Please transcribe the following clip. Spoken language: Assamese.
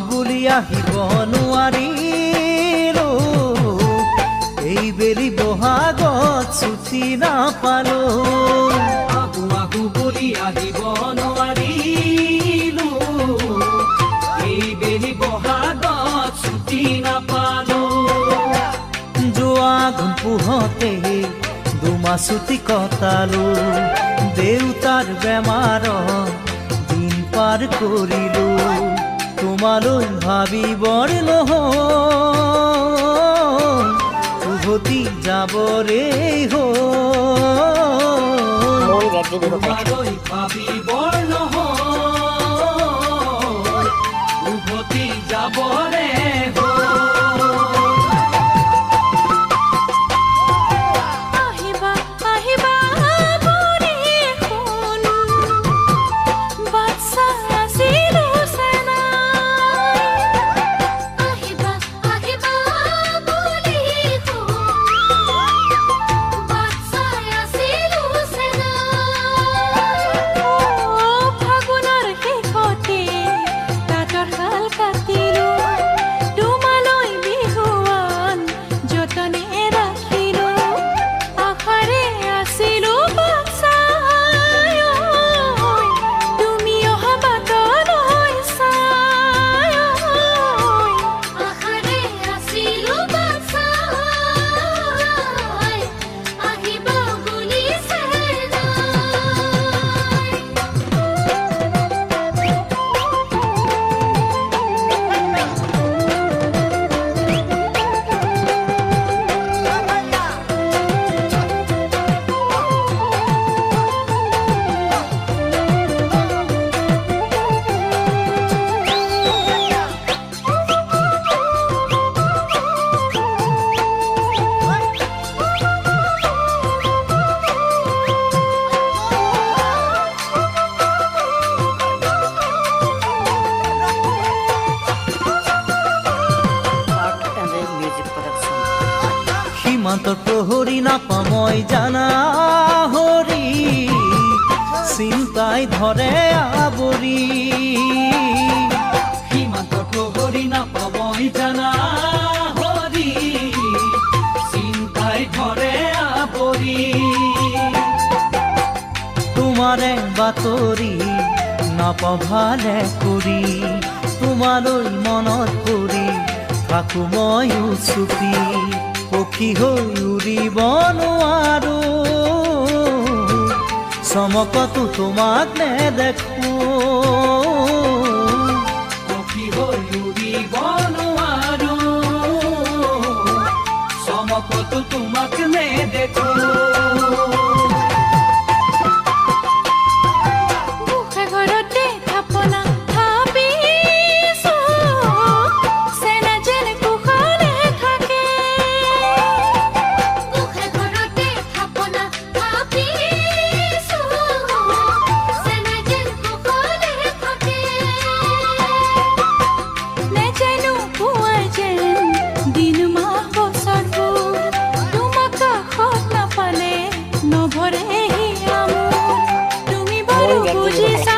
বুলি আহিব নোৱাৰিলো, এই বেলি বহাগত ছুটি নাপালো। আহো আহো বুলি আহিব নোৱাৰিলো, এই বেলি বহাগত ছুটি নাপালো। যোৱা গুণ পোহতে দুমাহ ছুটি কটালো, দেউতাৰ বেমাৰত দিন পাৰ কৰিলো। তোমালৈ ভাবি বৰ নহয় উভতি যাবৰে তোমালৈ ভাবি বৰ নহয় উভতি যাবৰে সীমান্তৰ প্ৰহৰী নাপাওঁ মই জানা হৰি, চিন্তাই ধৰে আৱৰি। সীমান্তৰ প্ৰহৰী নাপাওঁ মই জানা হৰি, চিন্তাই ধৰে আৱৰি। তোমাৰে বাতৰি নাপাওঁ ভালে কৰি, তোমালৈ মনত পৰি থাকো ময়ো চুপি। পক্ষী হৈ উৰিব নোৱাৰো, চমকতো তোমাক নেদেখো। পক্ষী হৈ উৰিব নোৱাৰো, চমকতো তোমাক নেদেখো। বুঝিছা